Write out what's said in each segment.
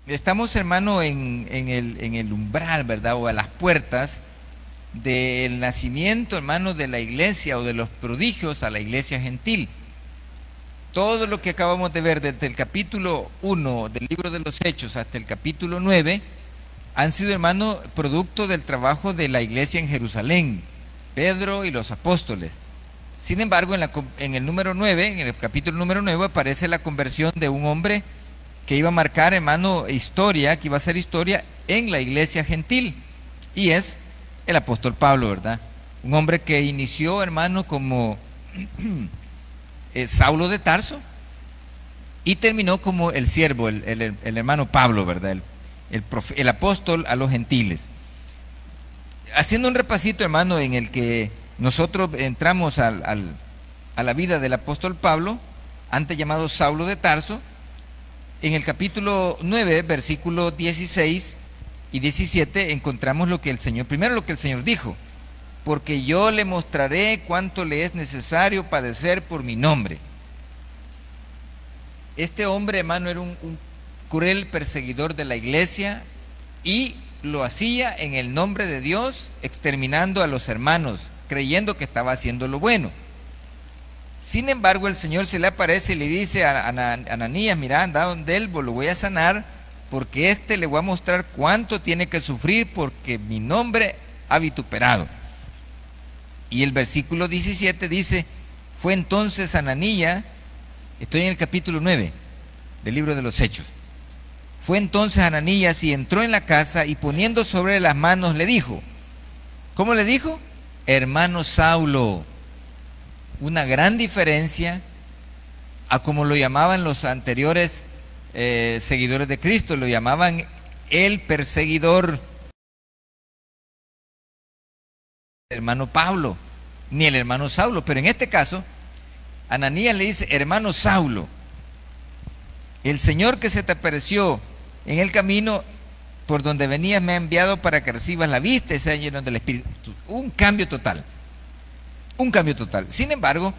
Estamos, hermano, en el umbral, ¿verdad? O a las puertas del nacimiento, hermano, de la iglesia o de los prodigios a la iglesia gentil. Todo lo que acabamos de ver desde el capítulo 1 del libro de los Hechos hasta el capítulo 9 han sido, hermano, producto del trabajo de la iglesia en Jerusalén, Pedro y los apóstoles. Sin embargo, en el número 9, en el capítulo número 9, aparece la conversión de un hombre que iba a marcar, hermano, historia, que iba a ser historia en la iglesia gentil, y es el apóstol Pablo, ¿verdad? Un hombre que inició, hermano, como Saulo de Tarso, y terminó como el siervo, el hermano Pablo, ¿verdad? El apóstol a los gentiles. Haciendo un repasito, hermano, en el que nosotros entramos a la vida del apóstol Pablo, antes llamado Saulo de Tarso. En el capítulo 9, versículos 16 y 17, encontramos lo que el Señor, primero lo que el Señor dijo: porque yo le mostraré cuánto le es necesario padecer por mi nombre. Este hombre, hermano, era un cruel perseguidor de la iglesia, y lo hacía en el nombre de Dios, exterminando a los hermanos, creyendo que estaba haciendo lo bueno. Sin embargo, el Señor se le aparece y le dice a Ananías: mira, anda donde él, lo voy a sanar, porque le voy a mostrar cuánto tiene que sufrir, porque mi nombre ha vituperado. Y el versículo 17 dice: fue entonces Ananías, estoy en el capítulo 9 del libro de los Hechos. Fue entonces Ananías y entró en la casa, y poniendo sobre él las manos le dijo, ¿cómo le dijo? Hermano Saulo. Una gran diferencia a como lo llamaban los anteriores seguidores de Cristo. Lo llamaban el perseguidor, hermano Pablo, ni el hermano Saulo. Pero en este caso, Ananías le dice: hermano Saulo, el Señor que se te apareció en el camino por donde venías me ha enviado para que recibas la vista y seas lleno del Espíritu. Un cambio total. Un cambio total. Sin embargo,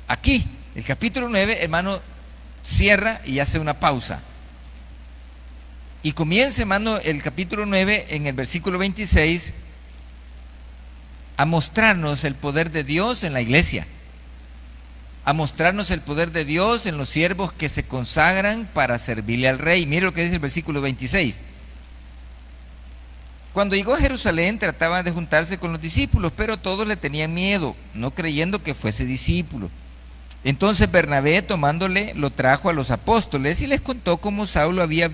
aquí, el capítulo 9, hermano, cierra y hace una pausa. Y comienza, hermano, el capítulo 9 en el versículo 26 a mostrarnos el poder de Dios en la iglesia, a mostrarnos el poder de Dios en los siervos que se consagran para servirle al rey. Mire lo que dice el versículo 26. Cuando llegó a Jerusalén trataba de juntarse con los discípulos, pero todos le tenían miedo, no creyendo que fuese discípulo. Entonces Bernabé, tomándole, lo trajo a los apóstoles y les contó cómo Saulo había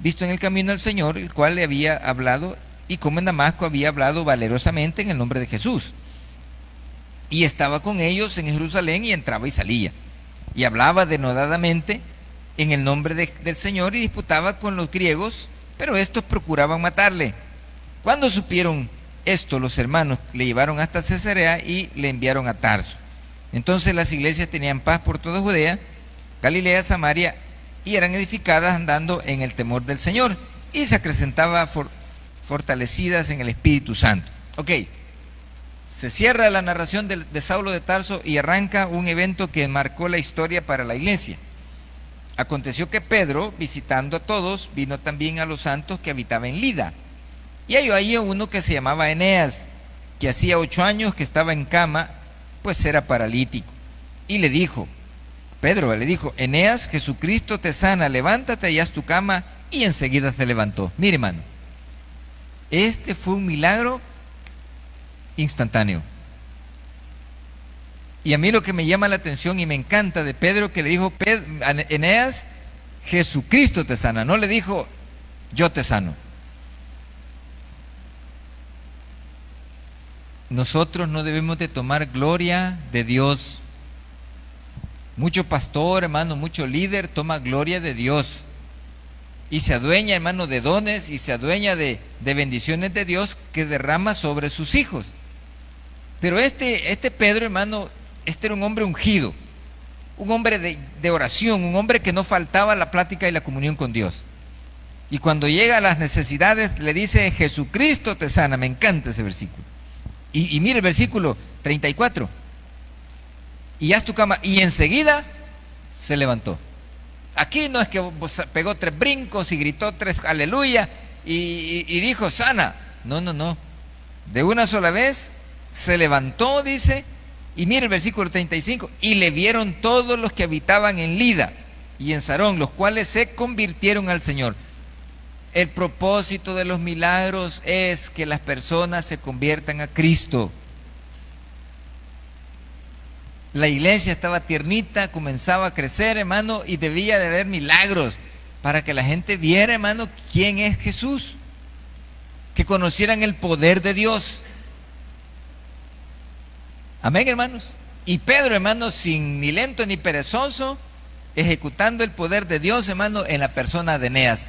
visto en el camino al Señor, el cual le había hablado, y cómo en Damasco había hablado valerosamente en el nombre de Jesús. Y estaba con ellos en Jerusalén, y entraba y salía, y hablaba denodadamente en el nombre del Señor, y disputaba con los griegos, pero estos procuraban matarle. Cuando supieron esto, los hermanos le llevaron hasta Cesarea y le enviaron a Tarso. Entonces las iglesias tenían paz por toda Judea, Galilea, Samaria, y eran edificadas andando en el temor del Señor, y se acrecentaban fortalecidas en el Espíritu Santo. Ok, se cierra la narración de Saulo de Tarso y arranca un evento que marcó la historia para la iglesia. Aconteció que Pedro, visitando a todos, vino también a los santos que habitaban en Lida. Y halló ahí uno que se llamaba Eneas, que hacía 8 años que estaba en cama, pues era paralítico. Y le dijo, Pedro le dijo: Eneas, Jesucristo te sana, levántate y haz tu cama. Y enseguida se levantó. Mire, hermano, este fue un milagro instantáneo. Y a mí lo que me llama la atención y me encanta de Pedro, que le dijo: Eneas, Jesucristo te sana. No le dijo: yo te sano. Nosotros no debemos de tomar gloria de Dios. Mucho pastor, hermano, mucho líder toma gloria de Dios y se adueña, hermano, de dones, y se adueña de bendiciones de Dios que derrama sobre sus hijos. Pero este Pedro, hermano, era un hombre ungido, un hombre de oración, un hombre que no faltaba la plática y la comunión con Dios. Y cuando llega a las necesidades le dice: Jesucristo te sana. Me encanta ese versículo. Y mire el versículo 34. Y haz tu cama. Y enseguida se levantó. Aquí no es que pegó 3 brincos y gritó 3 aleluya y dijo sana. No, no, no. De una sola vez se levantó, dice, y mire el versículo 35, y le vieron todos los que habitaban en Lida y en Sarón, los cuales se convirtieron al Señor. El propósito de los milagros es que las personas se conviertan a Cristo. La iglesia estaba tiernita, comenzaba a crecer, hermano, y debía de haber milagros para que la gente viera, hermano, quién es Jesús, que conocieran el poder de Dios. Amén, hermanos. Y Pedro, hermano, sin ni lento ni perezoso, ejecutando el poder de Dios, hermano, en la persona de Eneas.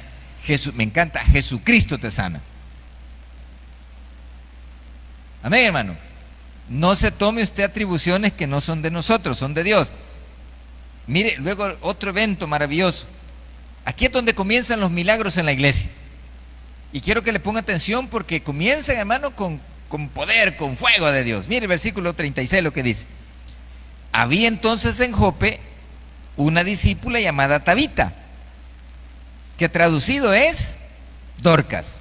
Me encanta, Jesucristo te sana. Amén, hermano. No se tome usted atribuciones que no son de nosotros, son de Dios. Mire, luego otro evento maravilloso. Aquí es donde comienzan los milagros en la iglesia. Y quiero que le ponga atención porque comienzan, hermano, con poder, con fuego de Dios. Mire el versículo 36 lo que dice. Había entonces en Jope una discípula llamada Tabita, que traducido es Dorcas.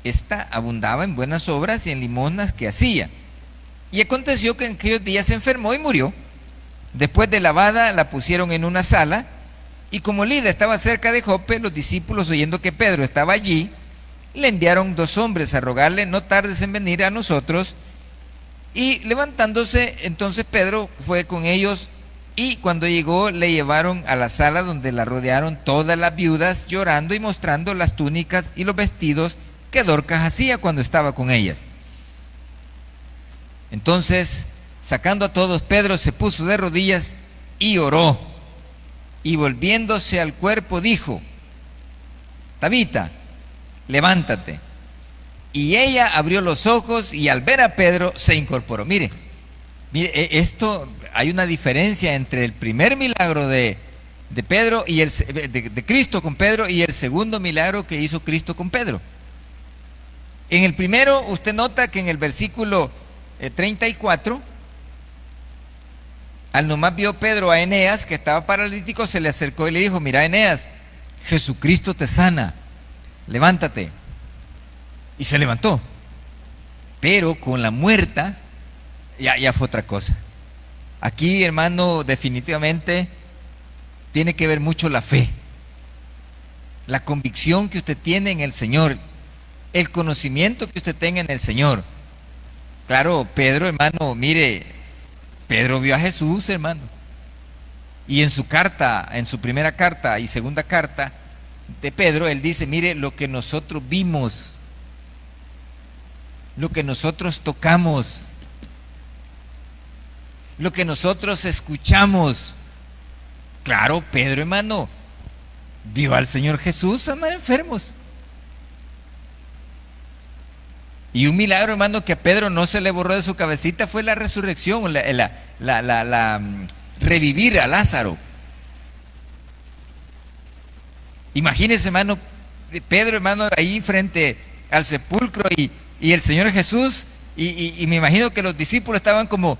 Esta abundaba en buenas obras y en limosnas que hacía. Y aconteció que en aquellos días se enfermó y murió. Después de lavada la pusieron en una sala, y como Lida estaba cerca de Jope, los discípulos, oyendo que Pedro estaba allí, le enviaron 2 hombres a rogarle: no tardes en venir a nosotros. Y levantándose entonces Pedro fue con ellos, y cuando llegó le llevaron a la sala donde la rodearon todas las viudas, llorando y mostrando las túnicas y los vestidos que Dorcas hacía cuando estaba con ellas. Entonces, sacando a todos, Pedro se puso de rodillas y oró, y volviéndose al cuerpo dijo: Tabita, levántate. Y ella abrió los ojos y al ver a Pedro se incorporó. Mire, esto, hay una diferencia entre el primer milagro de Pedro y de Cristo con Pedro, y el segundo milagro que hizo Cristo con Pedro. En el primero, usted nota que en el versículo 34, al nomás vio Pedro a Eneas, que estaba paralítico, se le acercó y le dijo: mira, Eneas, Jesucristo te sana, levántate. Y se levantó. Pero con la muerta ya fue otra cosa. Aquí, hermano, definitivamente tiene que ver mucho la fe, la convicción que usted tiene en el Señor, el conocimiento que usted tenga en el Señor. Claro, Pedro, hermano, mire, Pedro vio a Jesús, hermano. Y en su carta, en su primera carta y segunda carta de Pedro, él dice: mire, lo que nosotros vimos, lo que nosotros tocamos, lo que nosotros escuchamos. Claro, Pedro, hermano, vio al Señor Jesús sanar enfermos. Y un milagro, hermano, que a Pedro no se le borró de su cabecita fue la resurrección, revivir a Lázaro. Imagínese, hermano, Pedro, hermano, ahí frente al sepulcro y el Señor Jesús, y me imagino que los discípulos estaban como: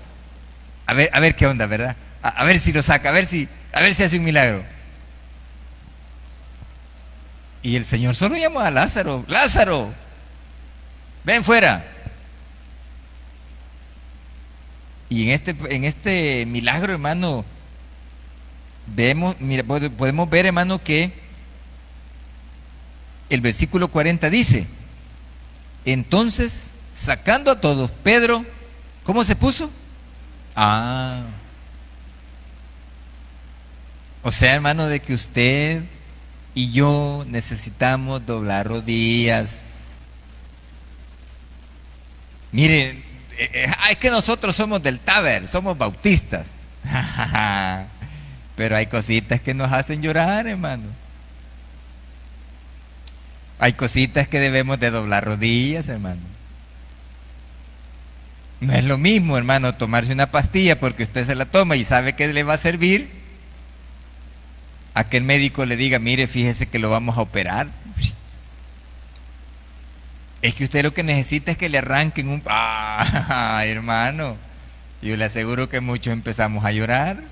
a ver qué onda, ¿verdad? A ver si lo saca, a ver si hace un milagro. Y el Señor solo llamó a Lázaro: Lázaro, ven fuera. Y en este milagro, hermano, podemos ver, hermano, que el versículo 40 dice: entonces, sacando a todos, Pedro, ¿cómo se puso? O sea, hermano, de que usted y yo necesitamos doblar rodillas. Miren, es que nosotros somos del Taber, somos bautistas. Pero hay cositas que nos hacen llorar, hermano. Hay cositas que debemos de doblar rodillas, hermano. No es lo mismo, hermano, tomarse una pastilla porque usted se la toma y sabe que le va a servir, a que el médico le diga: mire, fíjese que lo vamos a operar. Es que usted lo que necesita es que le arranquen un... hermano, yo le aseguro que muchos empezamos a llorar.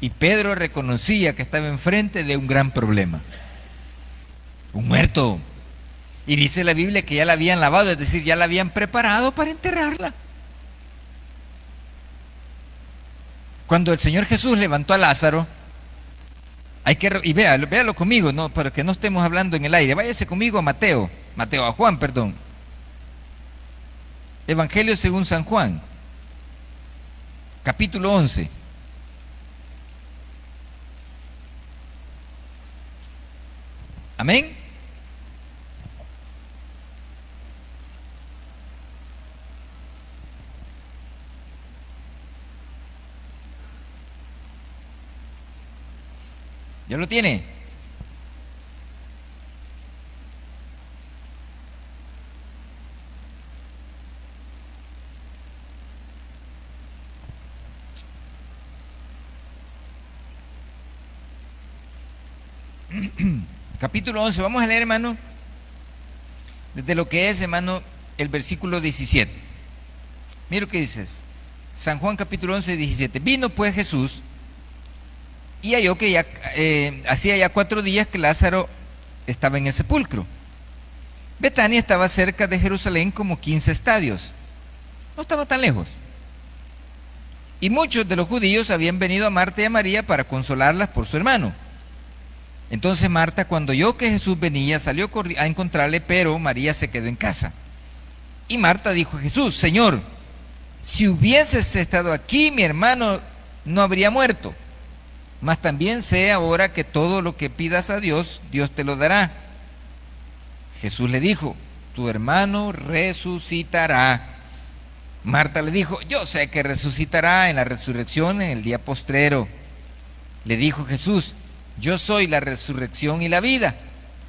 Y Pedro reconocía que estaba enfrente de un gran problema. Un muerto. Y dice la Biblia que ya la habían lavado, es decir, ya la habían preparado para enterrarla. Cuando el Señor Jesús levantó a Lázaro, y véalo conmigo, no, para que no estemos hablando en el aire. Váyase conmigo a a Juan, perdón. Evangelio según San Juan, capítulo 11. Amén. ¿Ya lo tiene? Capítulo 11, vamos a leer, hermano, desde lo que es, hermano, el versículo 17. Mira lo que dices. San Juan capítulo 11, 17. Vino pues Jesús y halló que ya hacía ya 4 días que Lázaro estaba en el sepulcro. Betania estaba cerca de Jerusalén como 15 estadios. No estaba tan lejos. Y muchos de los judíos habían venido a Marta y a María para consolarlas por su hermano. Entonces Marta, cuando oyó que Jesús venía, salió a encontrarle, pero María se quedó en casa. Y Marta dijo a Jesús: Señor, si hubieses estado aquí, mi hermano no habría muerto. Mas también sé ahora que todo lo que pidas a Dios, Dios te lo dará. Jesús le dijo: tu hermano resucitará. Marta le dijo: yo sé que resucitará en la resurrección en el día postrero. Le dijo Jesús: yo soy la resurrección y la vida.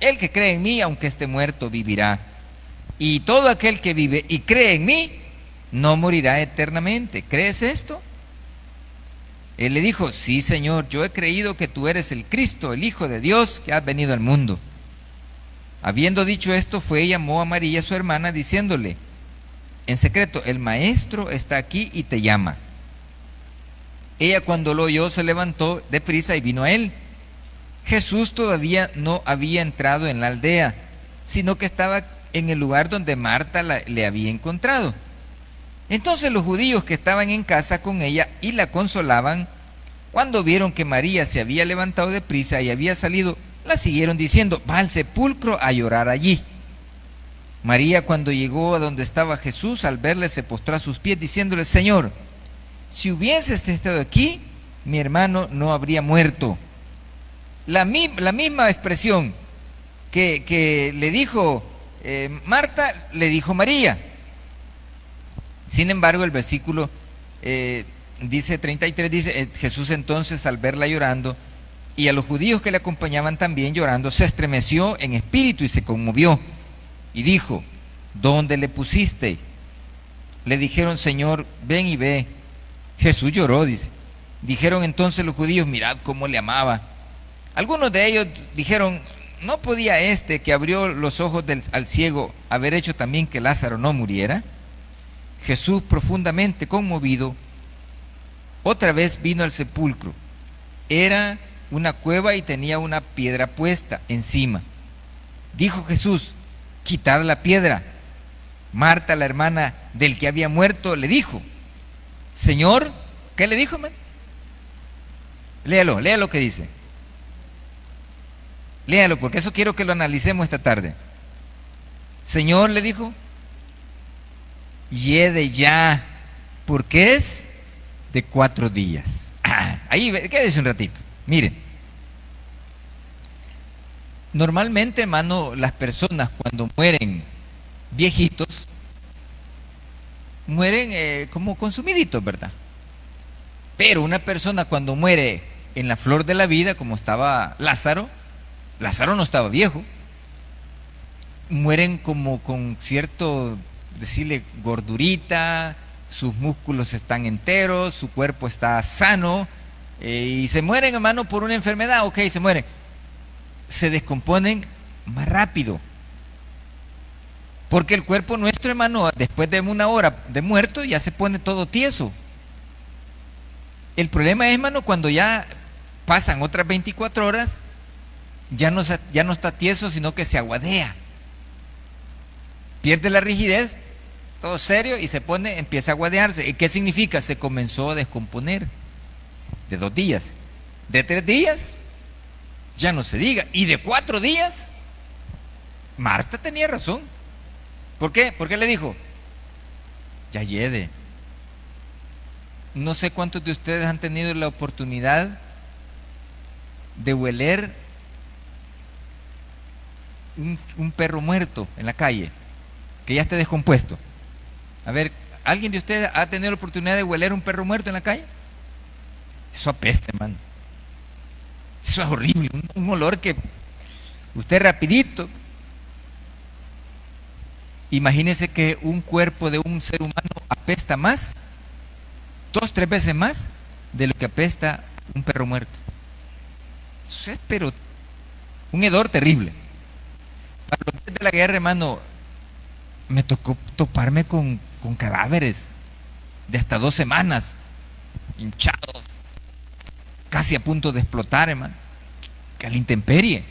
El que cree en mí, aunque esté muerto, vivirá. Y todo aquel que vive y cree en mí, no morirá eternamente. ¿Crees esto? Él le dijo: sí, Señor, yo he creído que tú eres el Cristo, el Hijo de Dios, que has venido al mundo. Habiendo dicho esto, fue y llamó a María, su hermana, diciéndole en secreto: el Maestro está aquí y te llama. Ella, cuando lo oyó, se levantó deprisa y vino a él. Jesús todavía no había entrado en la aldea, sino que estaba en el lugar donde Marta le había encontrado. Entonces los judíos que estaban en casa con ella y la consolaban, cuando vieron que María se había levantado deprisa y había salido, la siguieron diciendo: va al sepulcro a llorar allí. María, cuando llegó a donde estaba Jesús, al verle se postró a sus pies diciéndole: Señor, si hubieses estado aquí, mi hermano no habría muerto. La misma expresión que le dijo Marta, le dijo María. Sin embargo, el versículo dice 33, dice: Jesús entonces, al verla llorando, y a los judíos que le acompañaban también llorando, se estremeció en espíritu y se conmovió, y dijo: ¿dónde le pusiste? Le dijeron: Señor, ven y ve. Jesús lloró, dice. Dijeron entonces los judíos: mirad cómo le amaba. Algunos de ellos dijeron: ¿no podía este que abrió los ojos al ciego haber hecho también que Lázaro no muriera? Jesús, profundamente conmovido, otra vez vino al sepulcro. Era una cueva y tenía una piedra puesta encima. Dijo Jesús: quitad la piedra. Marta, la hermana del que había muerto, le dijo: Señor, ¿qué le dijo, man? Léalo lo que dice. Léalo, porque eso quiero que lo analicemos esta tarde. Señor, le dijo, yede ya, porque es de 4 días. Ahí, quédese un ratito. Miren, normalmente, hermano, las personas cuando mueren viejitos, mueren como consumiditos, ¿verdad? Pero una persona cuando muere en la flor de la vida, como estaba Lázaro no estaba viejo, mueren como con cierto, decirle, gordurita, sus músculos están enteros, su cuerpo está sano, y se mueren, hermano, por una enfermedad. Ok, se mueren, se descomponen más rápido, porque el cuerpo nuestro, hermano, después de 1 hora de muerto ya se pone todo tieso. El problema es, hermano, cuando ya pasan otras 24 horas, ya no está tieso, sino que se aguadea. Pierde la rigidez, todo serio, y empieza a aguadearse. ¿Y qué significa? Se comenzó a descomponer. De 2 días, de 3 días, ya no se diga, y de 4 días, Marta tenía razón. ¿Por qué? ¿Por qué le dijo? Ya llegue. No sé cuántos de ustedes han tenido la oportunidad de hueler un perro muerto en la calle, que ya esté descompuesto. A ver, ¿alguien de ustedes ha tenido la oportunidad de hueler un perro muerto en la calle? Eso apesta, hermano. Eso es horrible, un olor que usted rapidito. Imagínese que un cuerpo de un ser humano apesta más, 2, 3 veces más de lo que apesta un perro muerto. Eso es, pero un hedor terrible. Para los días de la guerra, hermano, me tocó toparme con cadáveres de hasta 2 semanas, hinchados, casi a punto de explotar, hermano, a la intemperie.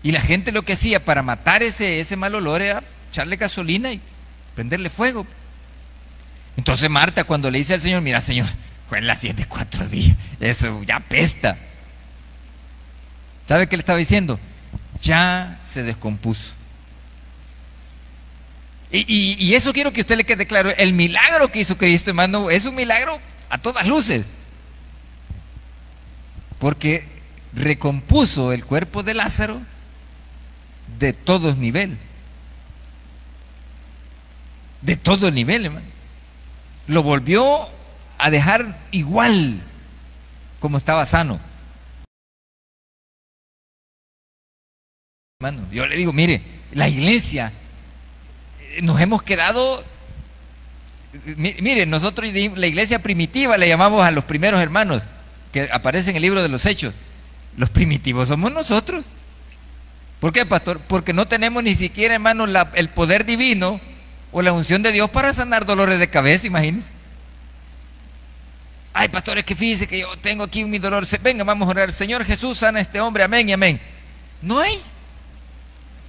Y la gente lo que hacía para matar ese mal olor era echarle gasolina y prenderle fuego. Entonces Marta, cuando le dice al Señor, mira, Señor, fue en las 7, 4 días, eso ya apesta. ¿Sabe qué le estaba diciendo? Ya se descompuso. Y eso quiero que a usted le quede claro. El milagro que hizo Cristo, hermano, es un milagro a todas luces, porque recompuso el cuerpo de Lázaro de todo nivel. De todo nivel, hermano. Lo volvió a dejar igual como estaba sano. Hermano, yo le digo, mire, la iglesia, nos hemos quedado, mire, nosotros, la iglesia primitiva, le llamamos a los primeros hermanos que aparecen en el libro de los Hechos. Los primitivos somos nosotros. ¿Por qué, pastor? Porque no tenemos ni siquiera, hermano, el poder divino o la unción de Dios para sanar dolores de cabeza, imagínense. Ay, pastor, es que fíjese que yo tengo aquí mi dolor. Venga, vamos a orar. Señor Jesús, sana a este hombre, amén y amén. No hay.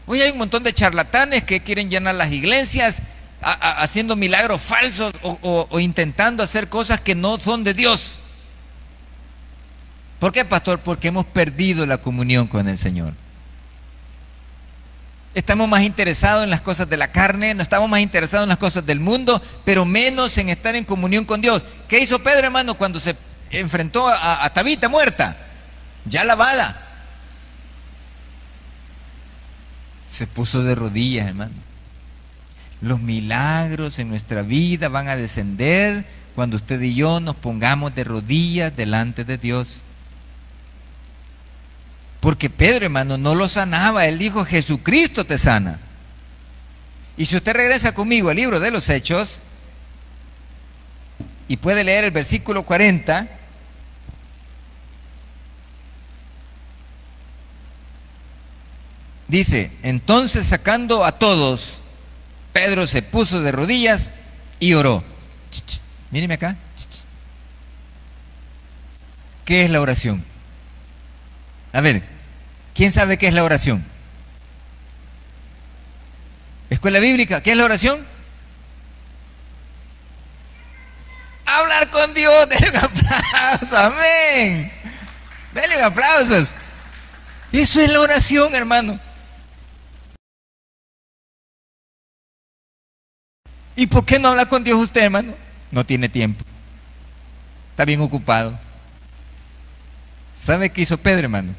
Hoy hay un montón de charlatanes que quieren llenar las iglesias haciendo milagros falsos o intentando hacer cosas que no son de Dios. ¿Por qué, pastor? Porque hemos perdido la comunión con el Señor. Estamos más interesados en las cosas de la carne, no estamos más interesados en las cosas del mundo, pero menos en estar en comunión con Dios. ¿Qué hizo Pedro, hermano, cuando se enfrentó a Tabita muerta? Ya lavada. Se puso de rodillas, hermano. Los milagros en nuestra vida van a descender cuando usted y yo nos pongamos de rodillas delante de Dios. Porque Pedro, hermano, no lo sanaba. Él dijo, Jesucristo te sana. Y si usted regresa conmigo al libro de los Hechos y puede leer el versículo 40, dice, entonces sacando a todos, Pedro se puso de rodillas y oró. Míreme acá. ¿Qué es la oración? A ver, ¿quién sabe qué es la oración? Escuela bíblica, ¿qué es la oración? Hablar con Dios. Denle un aplauso, amén. Denle un aplauso. Eso es la oración, hermano. ¿Y por qué no habla con Dios usted, hermano? No tiene tiempo. Está bien ocupado. ¿Sabe qué hizo Pedro, hermano?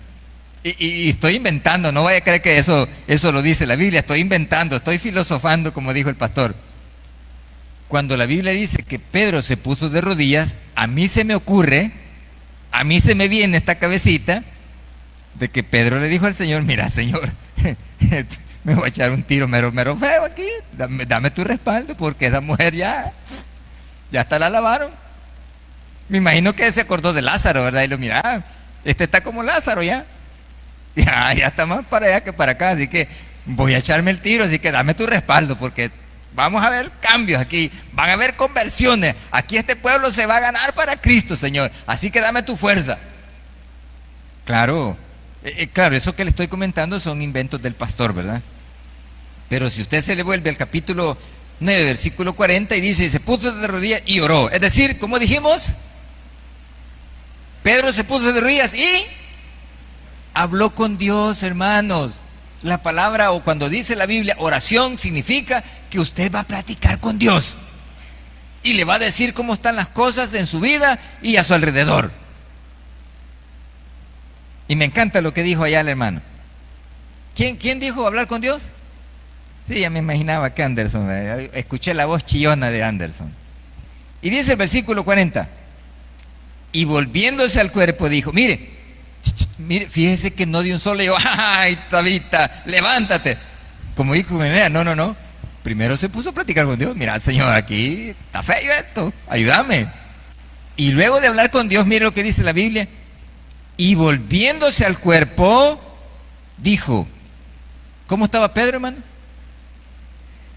Y estoy inventando, no vaya a creer que eso lo dice la Biblia. Estoy inventando, estoy filosofando, como dijo el pastor. Cuando la Biblia dice que Pedro se puso de rodillas, a mí se me ocurre, a mí se me viene esta cabecita de que Pedro le dijo al Señor, mira, Señor, me voy a echar un tiro mero feo aquí, dame tu respaldo, porque esa mujer ya hasta la lavaron. Me imagino que se acordó de Lázaro, ¿verdad? Y lo mira, este está como Lázaro ya está más para allá que para acá, así que voy a echarme el tiro, así que dame tu respaldo, porque vamos a ver cambios aquí, van a haber conversiones, aquí este pueblo se va a ganar para Cristo, Señor, así que dame tu fuerza. Claro, claro, eso que le estoy comentando son inventos del pastor, ¿verdad? Pero si usted se le vuelve al capítulo 9, versículo 40, y dice, se puso de rodillas y oró. Es decir, como dijimos, Pedro se puso de rodillas y habló con Dios, hermanos. La palabra, o cuando dice la Biblia, oración, significa que usted va a platicar con Dios. Y le va a decir cómo están las cosas en su vida y a su alrededor. Y me encanta lo que dijo allá el hermano. ¿Quién dijo hablar con Dios? Sí, ya me imaginaba que Anderson, escuché la voz chillona de Anderson. Y dice el versículo 40, y volviéndose al cuerpo dijo, mire, fíjese que no de un solo, le dijo, ay, Tabita, levántate. Como dijo, no. Primero se puso a platicar con Dios. Mira, Señor, aquí está feo esto, ayúdame. Y luego de hablar con Dios, mire lo que dice la Biblia. Y volviéndose al cuerpo, dijo, ¿cómo estaba Pedro, hermano?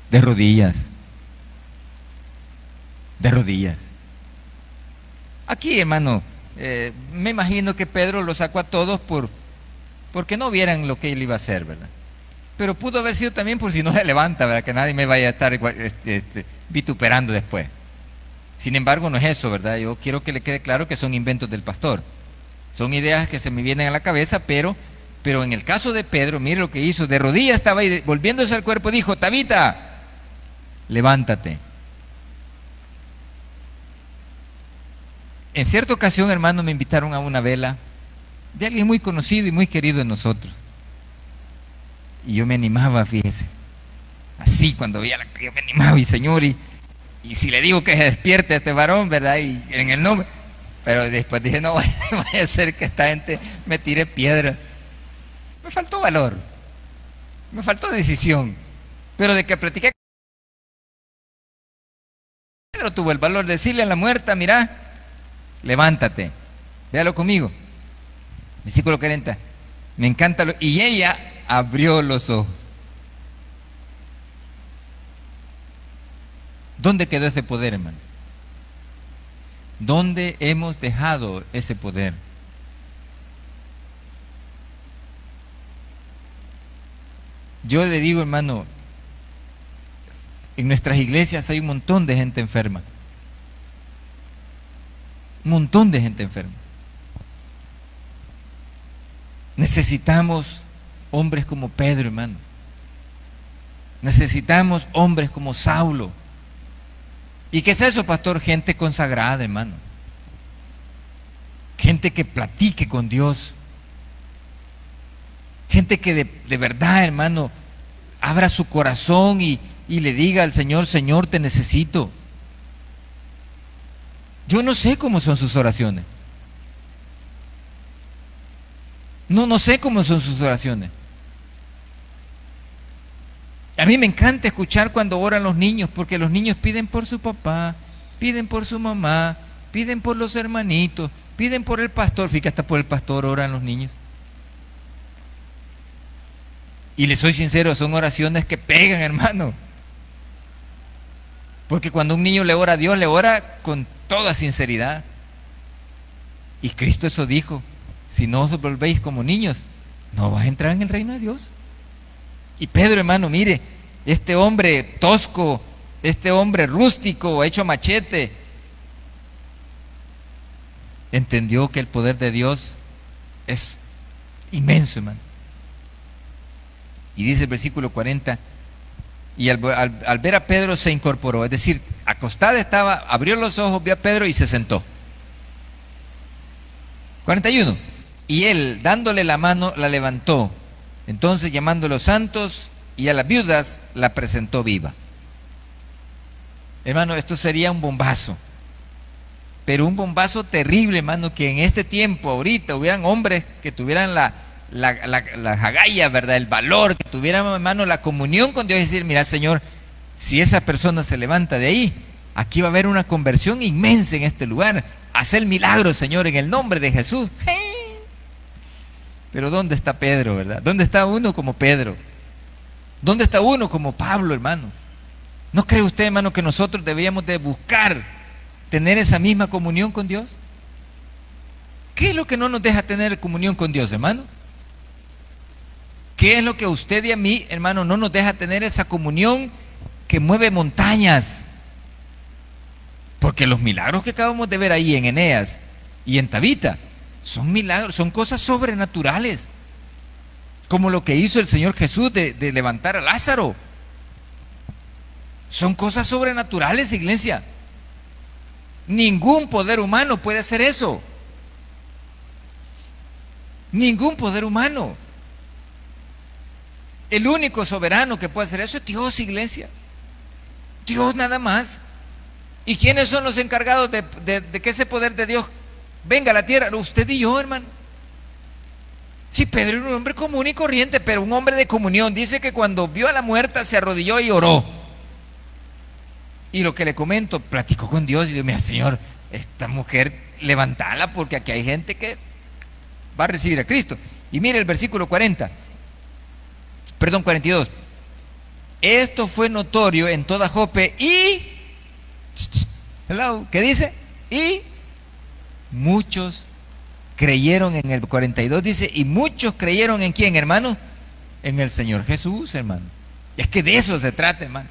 De rodillas. De rodillas. Aquí, hermano, me imagino que Pedro lo sacó a todos porque no vieran lo que él iba a hacer, ¿verdad? Pero pudo haber sido también por si no se levanta, ¿verdad? Que nadie me vaya a estar vituperando después. Sin embargo, no es eso, ¿verdad? Yo quiero que le quede claro que son inventos del pastor. Son ideas que se me vienen a la cabeza, pero en el caso de Pedro, mire lo que hizo. De rodillas estaba ahí, volviéndose al cuerpo, dijo, Tabita, levántate. En cierta ocasión, hermano, me invitaron a una vela de alguien muy conocido y muy querido de nosotros. Y yo me animaba, fíjese. Así, cuando veía yo me animaba, y Señor, y si le digo que se despierte a este varón, ¿verdad? Y en el nombre. Pero después dije, no vaya a ser que esta gente me tire piedra. Me faltó valor. Me faltó decisión. Pero de que practiqué, Pedro tuvo el valor de decirle a la muerta, mira, levántate. Véalo conmigo. Versículo 40. Me encanta. Y ella abrió los ojos. ¿Dónde quedó ese poder, hermano? ¿Dónde hemos dejado ese poder? Yo le digo, hermano, en nuestras iglesias hay un montón de gente enferma. Un montón de gente enferma. Necesitamos hombres como Pedro, hermano. Necesitamos hombres como Saulo. ¿Y qué es eso, pastor? Gente consagrada, hermano. Gente que platique con Dios. Gente que de verdad, hermano, abra su corazón y le diga al Señor, Señor, te necesito. Yo no sé cómo son sus oraciones. No sé cómo son sus oraciones. A mí me encanta escuchar cuando oran los niños, porque los niños piden por su papá, piden por su mamá, piden por los hermanitos, piden por el pastor. Fíjate, hasta por el pastor oran los niños. Y les soy sincero, son oraciones que pegan, hermano. Porque cuando un niño le ora a Dios, le ora con toda sinceridad. Y Cristo eso dijo: si no os volvéis como niños, no vas a entrar en el reino de Dios. Y Pedro, hermano, mire, este hombre tosco, este hombre rústico, hecho a machete, entendió que el poder de Dios es inmenso, hermano. Y dice el versículo 40, y al ver a Pedro se incorporó, es decir, acostada estaba, abrió los ojos, vio a Pedro y se sentó. 41, y él, dándole la mano, la levantó. Entonces, llamando a los santos y a las viudas, la presentó viva. Hermano, esto sería un bombazo, pero un bombazo terrible, hermano, que en este tiempo, ahorita, hubieran hombres que tuvieran la agallas, ¿verdad? El valor, que tuvieran, hermano, la comunión con Dios y decir: mira, Señor, si esa persona se levanta de ahí, aquí va a haber una conversión inmensa en este lugar. Hacer milagros, Señor, en el nombre de Jesús. Pero ¿dónde está Pedro, verdad? ¿Dónde está uno como Pedro? ¿Dónde está uno como Pablo, hermano? ¿No cree usted, hermano, que nosotros deberíamos de buscar tener esa misma comunión con Dios? ¿Qué es lo que no nos deja tener comunión con Dios, hermano? ¿Qué es lo que a usted y a mí, hermano, no nos deja tener esa comunión que mueve montañas? Porque los milagros que acabamos de ver ahí en Eneas y en Tabita son milagros, son cosas sobrenaturales, como lo que hizo el Señor Jesús de levantar a Lázaro. Son cosas sobrenaturales, iglesia. Ningún poder humano puede hacer eso. Ningún poder humano. El único soberano que puede hacer eso es Dios, iglesia. Dios nada más. ¿Y quiénes son los encargados de que ese poder de Dios venga a la tierra? Usted y yo, hermano. Sí, Pedro era un hombre común y corriente, pero un hombre de comunión. Dice que cuando vio a la muerta se arrodilló y oró. Y lo que le comento, platicó con Dios y le dijo: mira, Señor, esta mujer, levantala, porque aquí hay gente que va a recibir a Cristo. Y mire el versículo 42. Esto fue notorio en toda Jope y... ¿qué dice? Y muchos creyeron en el 42, dice, y muchos creyeron en quién, hermano, en el Señor Jesús, hermano. Es que de eso se trata, hermano.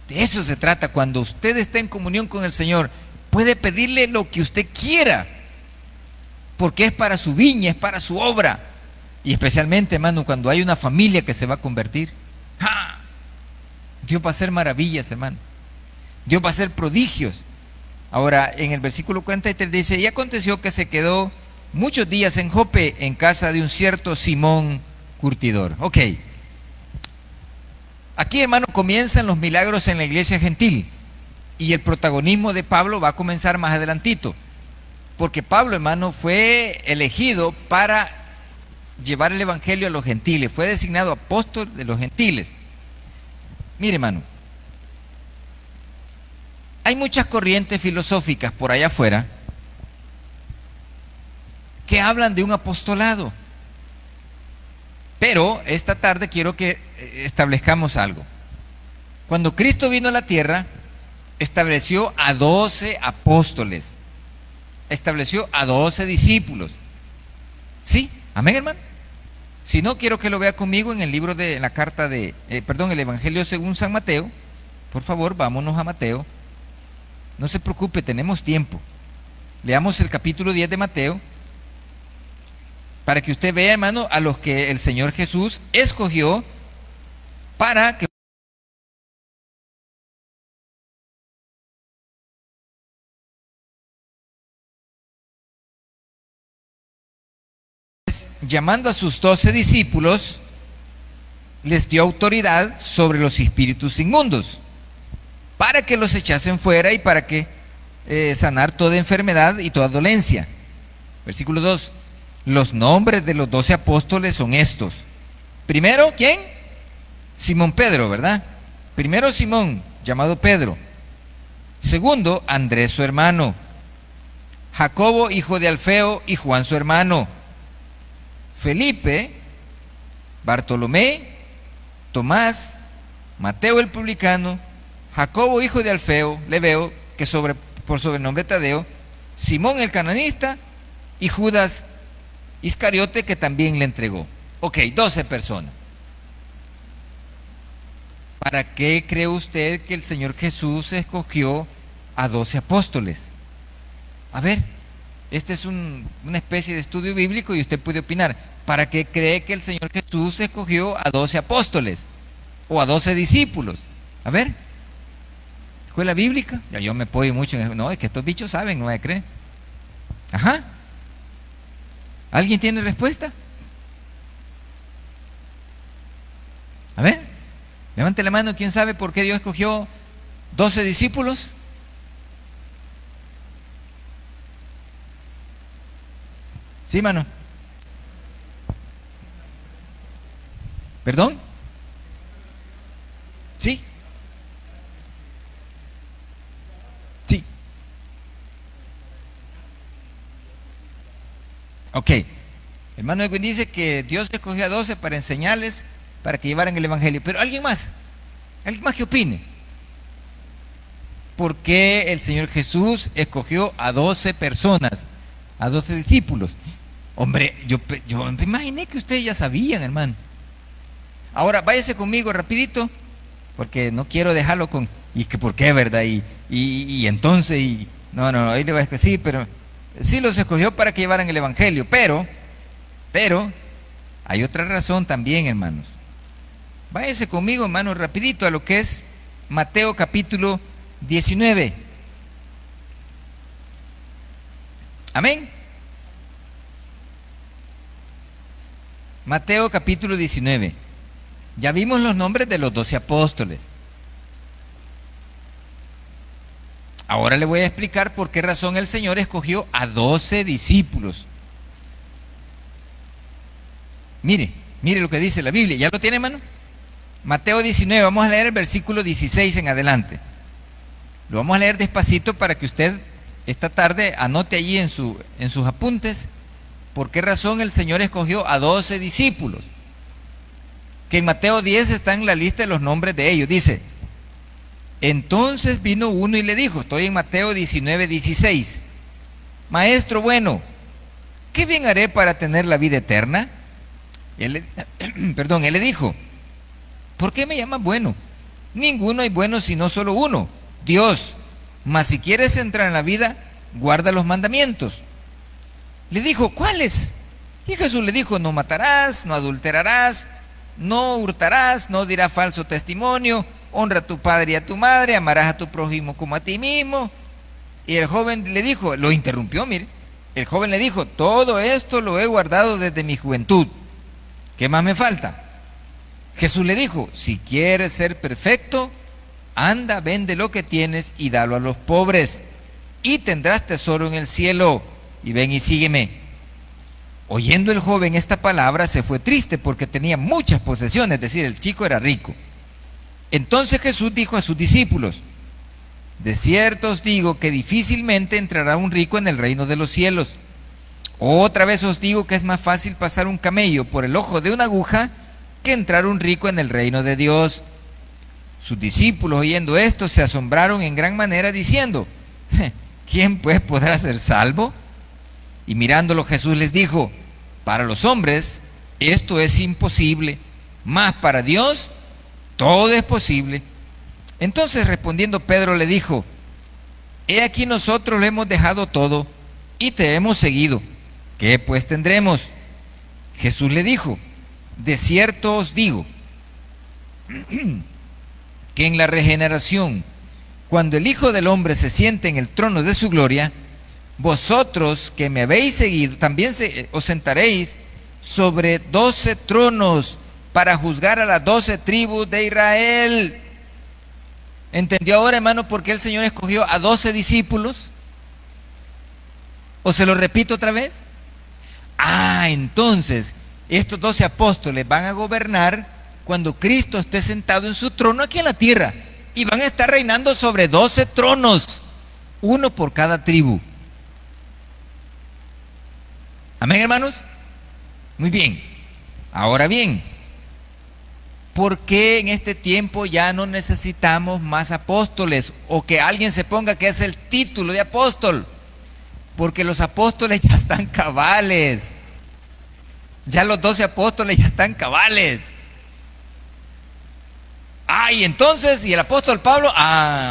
De eso se trata. Cuando usted está en comunión con el Señor, puede pedirle lo que usted quiera, porque es para su viña, es para su obra. Y especialmente, hermano, cuando hay una familia que se va a convertir, ¡ja! Dios va a hacer maravillas, hermano. Dios va a hacer prodigios. Ahora, en el versículo 43 dice: y aconteció que se quedó muchos días en Jope, en casa de un cierto Simón curtidor. Ok. Aquí, hermano, comienzan los milagros en la iglesia gentil. Y el protagonismo de Pablo va a comenzar más adelantito. Porque Pablo, hermano, fue elegido para llevar el evangelio a los gentiles. Fue designado apóstol de los gentiles. Mire, hermano, hay muchas corrientes filosóficas por allá afuera que hablan de un apostolado. Pero esta tarde quiero que establezcamos algo. Cuando Cristo vino a la tierra, estableció a 12 apóstoles, estableció a 12 discípulos. ¿Sí? Amén, hermano. Si no, quiero que lo vea conmigo en el libro de la carta de, el Evangelio según San Mateo. Por favor, vámonos a Mateo. No se preocupe, tenemos tiempo. Leamos el capítulo 10 de Mateo, para que usted vea, hermano, a los que el Señor Jesús escogió para que, llamando a sus 12 discípulos, les dio autoridad sobre los espíritus inmundos, para que los echasen fuera y para que sanar toda enfermedad y toda dolencia. Versículo 2. Los nombres de los 12 apóstoles son estos. Primero, ¿quién? Simón Pedro, ¿verdad? Primero Simón, llamado Pedro. Segundo, Andrés su hermano. Jacobo, hijo de Alfeo, y Juan su hermano. Felipe, Bartolomé, Tomás, Mateo el publicano, Jacobo, hijo de Alfeo, Lebeo, que por sobrenombre Tadeo, Simón el cananista, y Judas Iscariote, que también le entregó. Ok, 12 personas. ¿Para qué cree usted que el Señor Jesús escogió a 12 apóstoles? A ver, este es una especie de estudio bíblico y usted puede opinar. ¿Para qué cree que el Señor Jesús escogió a 12 apóstoles o a 12 discípulos? A ver, escuela bíblica. Ya yo me apoyo mucho en eso. No, es que estos bichos saben, no me cree. Ajá. ¿Alguien tiene respuesta? A ver, levante la mano. ¿Quién sabe por qué Dios escogió 12 discípulos? Sí, mano. ¿Perdón? ¿Sí? Sí. Ok. Hermano Edwin dice que Dios escogió a 12 para enseñarles, para que llevaran el evangelio. Pero alguien más que opine. ¿Por qué el Señor Jesús escogió a 12 personas a 12 discípulos. Hombre, yo me imaginé que ustedes ya sabían, hermano. Ahora, váyase conmigo rapidito, porque no quiero dejarlo con, y que por qué, ¿verdad? Y entonces, no, ahí le voy a decir, sí, pero sí los escogió para que llevaran el evangelio, pero, hay otra razón también, hermanos. Váyase conmigo, hermanos, rapidito a lo que es Mateo capítulo 19. Amén. Mateo capítulo 19. Ya vimos los nombres de los 12 apóstoles. Ahora le voy a explicar por qué razón el Señor escogió a 12 discípulos. Mire lo que dice la Biblia. ¿Ya lo tiene, hermano? Mateo 19, vamos a leer el versículo 16 en adelante. Lo vamos a leer despacito para que usted esta tarde anote allí en sus apuntes por qué razón el Señor escogió a 12 discípulos. Que en Mateo 10 está en la lista de los nombres de ellos. Dice: entonces vino uno y le dijo, estoy en Mateo 19, 16, maestro bueno, ¿qué bien haré para tener la vida eterna? Él le dijo, ¿por qué me llamas bueno? Ninguno hay bueno sino solo uno, Dios. Mas si quieres entrar en la vida, guarda los mandamientos. Le dijo, ¿cuáles? Y Jesús le dijo, no matarás, no adulterarás, no hurtarás, no dirás falso testimonio, honra a tu padre y a tu madre, amarás a tu prójimo como a ti mismo. Y el joven le dijo, lo interrumpió, mire, el joven le dijo, todo esto lo he guardado desde mi juventud, ¿qué más me falta? Jesús le dijo, si quieres ser perfecto, anda, vende lo que tienes y dalo a los pobres, y tendrás tesoro en el cielo, y ven y sígueme. Oyendo el joven esta palabra, se fue triste porque tenía muchas posesiones, es decir, el chico era rico. Entonces Jesús dijo a sus discípulos, de cierto os digo que difícilmente entrará un rico en el reino de los cielos. Otra vez os digo que es más fácil pasar un camello por el ojo de una aguja que entrar un rico en el reino de Dios. Sus discípulos, oyendo esto, se asombraron en gran manera, diciendo, ¿quién pues podrá ser salvo? Y mirándolo Jesús les dijo, para los hombres esto es imposible, mas para Dios todo es posible. Entonces respondiendo Pedro le dijo, he aquí nosotros lo hemos dejado todo y te hemos seguido, ¿qué pues tendremos? Jesús le dijo, de cierto os digo que en la regeneración, cuando el Hijo del Hombre se siente en el trono de su gloria, vosotros que me habéis seguido, también os sentaréis sobre 12 tronos para juzgar a las 12 tribus de Israel. ¿Entendió ahora, hermano, por qué el Señor escogió a 12 discípulos? ¿O se lo repito otra vez? Entonces, estos 12 apóstoles van a gobernar cuando Cristo esté sentado en su trono aquí en la tierra. Y van a estar reinando sobre 12 tronos, uno por cada tribu. Amén, hermanos. Muy bien. Ahora bien, ¿por qué en este tiempo ya no necesitamos más apóstoles? O que alguien se ponga que es el título de apóstol. Porque los apóstoles ya están cabales. Ya los 12 apóstoles ya están cabales. Y entonces, ¿y el apóstol Pablo?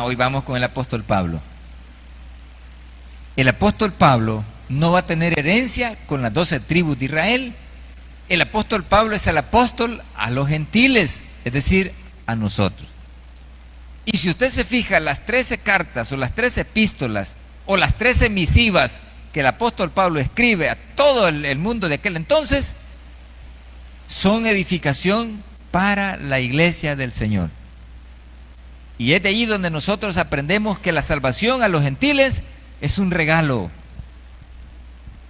Hoy vamos con el apóstol Pablo. El apóstol Pablo no va a tener herencia con las 12 tribus de Israel. El apóstol Pablo es el apóstol a los gentiles, es decir, a nosotros. Y si usted se fija, las 13 cartas o las 13 epístolas o las 13 misivas que el apóstol Pablo escribe a todo el mundo de aquel entonces, son edificación para la iglesia del Señor. Y es de ahí donde nosotros aprendemos que la salvación a los gentiles es un regalo.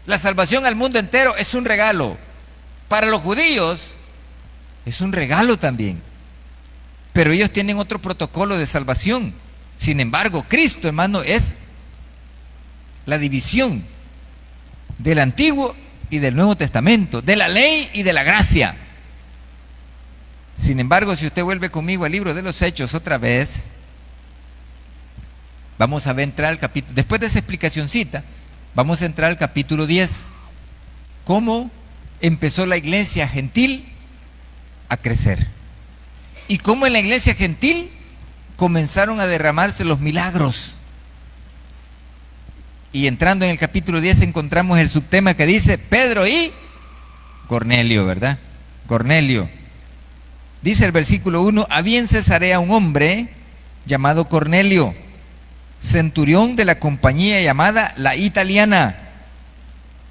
La salvación al mundo entero es un regalo. Para los judíos es un regalo también. Pero ellos tienen otro protocolo de salvación. Sin embargo, Cristo, hermano, es la división del Antiguo y del Nuevo Testamento, de la ley y de la gracia. Sin embargo, si usted vuelve conmigo al libro de los Hechos otra vez, vamos a entrar al capítulo, después de esa explicacioncita, Vamos a entrar al capítulo 10. ¿Cómo empezó la iglesia gentil a crecer? Y cómo en la iglesia gentil comenzaron a derramarse los milagros. Y entrando en el capítulo 10 encontramos el subtema que dice Pedro y Cornelio, ¿verdad? Cornelio. Dice el versículo 1: había en Cesarea un hombre llamado Cornelio, centurión de la compañía llamada la Italiana,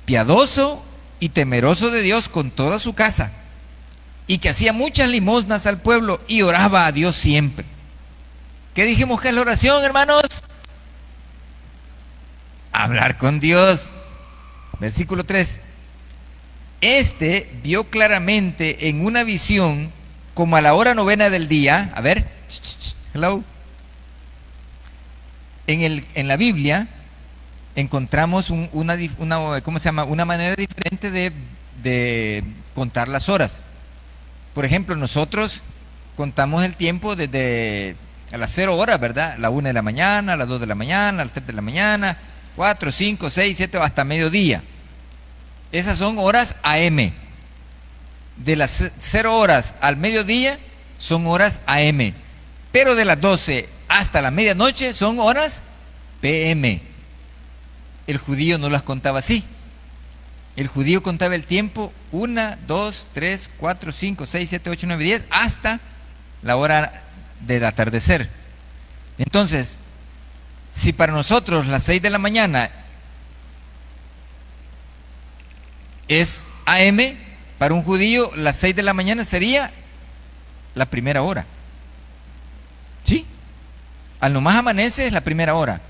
piadoso y temeroso de Dios con toda su casa, y que hacía muchas limosnas al pueblo y oraba a Dios siempre. ¿Qué dijimos que es la oración, hermanos? Hablar con Dios. Versículo 3: este vio claramente en una visión, como a la hora novena del día. A ver, hello. En la Biblia encontramos ¿cómo se llama? Una manera diferente de contar las horas. Por ejemplo, nosotros contamos el tiempo desde a las 0 horas, ¿verdad? La 1 de la mañana, a las 2 de la mañana, a las 3 de la mañana, 4, 5, 6, 7, hasta mediodía. Esas son horas AM. De las 0 horas al mediodía son horas AM. Pero de las 12 hasta la medianoche son horas PM. El judío no las contaba así. El judío contaba el tiempo 1, 2, 3, 4, 5, 6, 7, 8, 9, 10 hasta la hora del atardecer. Entonces, si para nosotros las 6 de la mañana es AM, para un judío las 6 de la mañana sería la primera hora. ¿Sí? Al nomás amanece es la primera hora.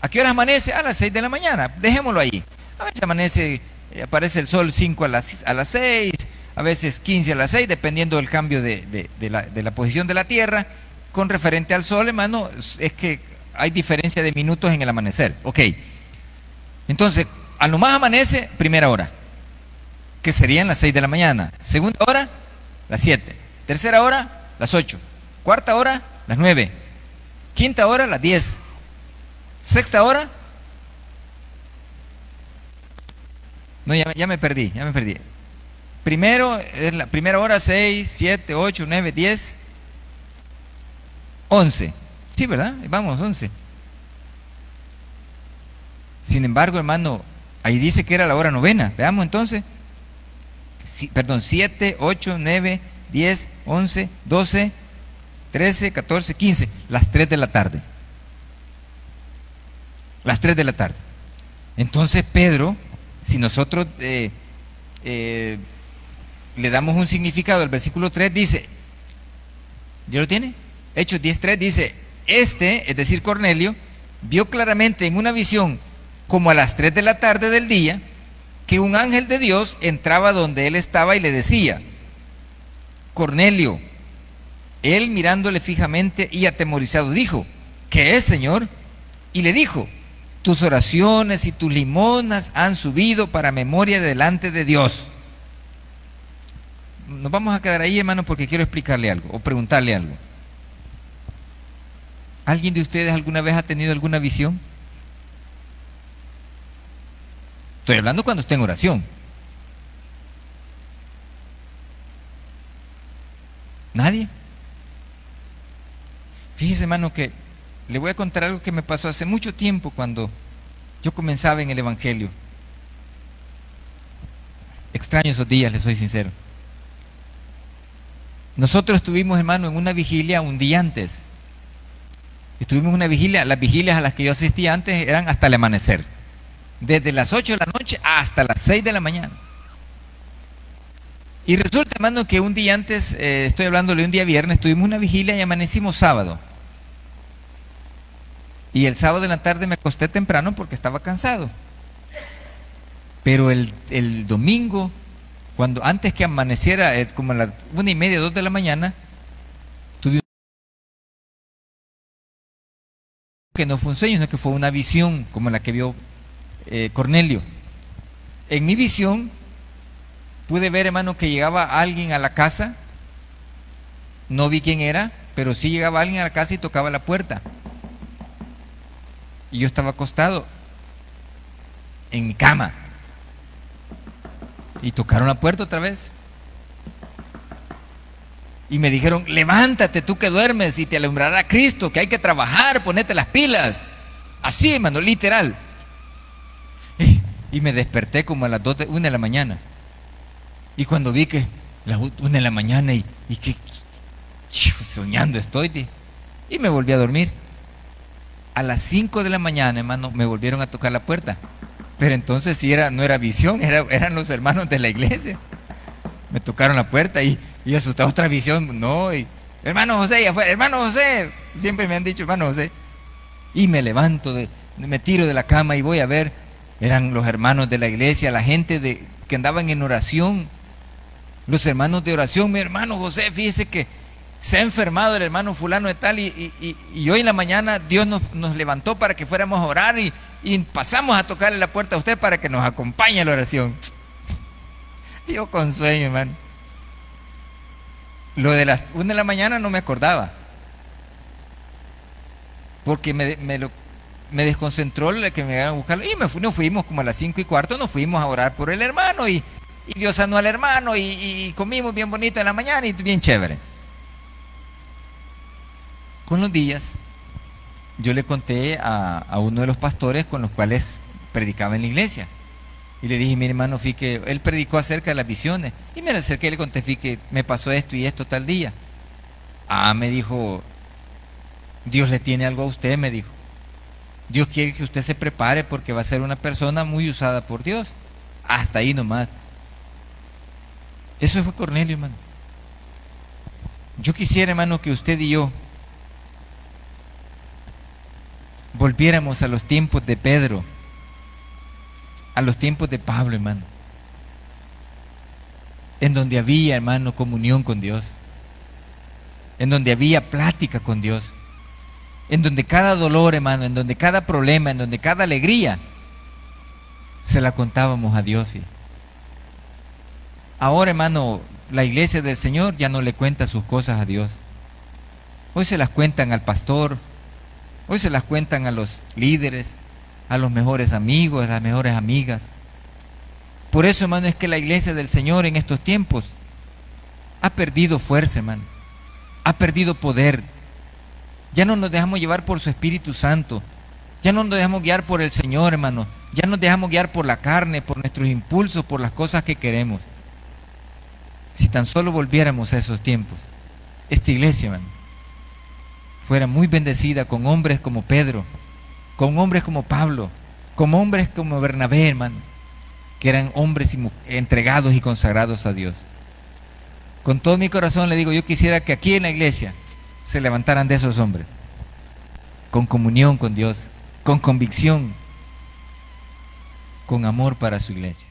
¿A qué hora amanece? A las 6 de la mañana. Dejémoslo ahí. A veces amanece, aparece el sol 5 a las 6, a veces 15 a las 6, dependiendo del cambio de la posición de la tierra. Con referente al sol, hermano, es que hay diferencia de minutos en el amanecer. Ok. Entonces, al nomás amanece, primera hora, que serían las 6 de la mañana. Segunda hora, las 7. Tercera hora, las 8. Cuarta hora, las 9. Quinta hora, las 10. Sexta hora. No, ya me perdí. Primero, es la primera hora, 6, 7, 8, 9, 10, 11. Sí, ¿verdad? Vamos, 11. Sin embargo, hermano, ahí dice que era la hora novena. Veamos entonces. 7, 8, 9, 10, 11, 12, 13, 14, 15. Las 3 de la tarde. Las 3 de la tarde. Entonces Pedro, si nosotros le damos un significado al versículo 3, dice, ¿ya lo tiene? Hechos 10:3 dice, es decir, Cornelio, vio claramente en una visión, como a las 3 de la tarde del día, que un ángel de Dios entraba donde él estaba y le decía, Cornelio. Él, mirándole fijamente y atemorizado, dijo, ¿qué es, Señor? Y le dijo, tus oraciones y tus limosnas han subido para memoria delante de Dios. Nos vamos a quedar ahí, hermano, porque quiero explicarle algo o preguntarle algo. ¿Alguien de ustedes alguna vez ha tenido alguna visión? Estoy hablando cuando esté en oración. ¿Nadie? Fíjese, hermano, que le voy a contar algo que me pasó hace mucho tiempo cuando yo comenzaba en el Evangelio. Extraño esos días, les soy sincero. Nosotros estuvimos, hermano, en una vigilia un día antes. Estuvimos en una vigilia, las vigilias a las que yo asistía antes eran hasta el amanecer. Desde las 8 de la noche hasta las 6 de la mañana. Y resulta, hermano, que un día antes, estoy hablándole un día viernes, tuvimos una vigilia y amanecimos sábado. Y el sábado en la tarde me acosté temprano porque estaba cansado. Pero el domingo, antes que amaneciera, como a las 1:30, 2 de la mañana, tuve que no fue un sueño, sino que fue una visión como la que vio Cornelio. En mi visión pude ver, hermano, que llegaba alguien a la casa. No vi quién era, pero sí llegaba alguien a la casa y tocaba la puerta. Y yo estaba acostado. en mi cama. Y tocaron la puerta otra vez. Y me dijeron, levántate tú que duermes y te alumbrará Cristo, que hay que trabajar, ponete las pilas. Así, hermano, literal. Y me desperté como a las 1 de la mañana. Y cuando vi que las 1 de la mañana y que soñando estoy, y me volví a dormir. A las 5 de la mañana, hermano, me volvieron a tocar la puerta. Pero entonces sí no era visión, eran los hermanos de la iglesia. Me tocaron la puerta y asustado, otra visión, no, y hermano José, ya fue, hermano José, siempre me han dicho hermano José. Y me levanto, me tiro de la cama y voy a ver, eran los hermanos de la iglesia, la gente que andaban en oración, los hermanos de oración. Mi hermano José, fíjese que se ha enfermado el hermano fulano de tal y hoy en la mañana Dios nos levantó para que fuéramos a orar y pasamos a tocarle la puerta a usted para que nos acompañe a la oración. Yo con sueño, hermano. Lo de las 1 de la mañana no me acordaba, porque me desconcentró el que me iban a buscar. Y nos fuimos como a las 5:15, nos fuimos a orar por el hermano y Dios sanó al hermano y comimos bien bonito en la mañana y bien chévere. Con los días yo le conté a uno de los pastores con los cuales predicaba en la iglesia. Y le dije, mi hermano, fíjate que él predicó acerca de las visiones. Y me acerqué y le conté, fíjate que me pasó esto y esto tal día. Me dijo, Dios le tiene algo a usted, me dijo. Dios quiere que usted se prepare porque va a ser una persona muy usada por Dios. Hasta ahí nomás. Eso fue Cornelio, hermano. Yo quisiera, hermano, que usted y yo volviéramos a los tiempos de Pedro, a los tiempos de Pablo, hermano, en donde había, hermano, comunión con Dios, en donde había plática con Dios, en donde cada dolor, hermano, en donde cada problema, en donde cada alegría se la contábamos a Dios. ¿Sí? Ahora, hermano, la iglesia del Señor ya no le cuenta sus cosas a Dios. Hoy se las cuentan al pastor, hoy se las cuentan a los líderes, a los mejores amigos, a las mejores amigas. Por eso, hermano, es que la iglesia del Señor en estos tiempos ha perdido fuerza, hermano, ha perdido poder. Ya no nos dejamos llevar por su Espíritu Santo, ya no nos dejamos guiar por el Señor, hermano, ya nos dejamos guiar por la carne, por nuestros impulsos, por las cosas que queremos. Si tan solo volviéramos a esos tiempos, esta iglesia, hermano, fuera muy bendecida con hombres como Pedro, con hombres como Pablo, con hombres como Bernabé, hermano, que eran hombres entregados y consagrados a Dios. Con todo mi corazón le digo, yo quisiera que aquí en la iglesia se levantaran de esos hombres, con comunión con Dios, con convicción, con amor para su iglesia.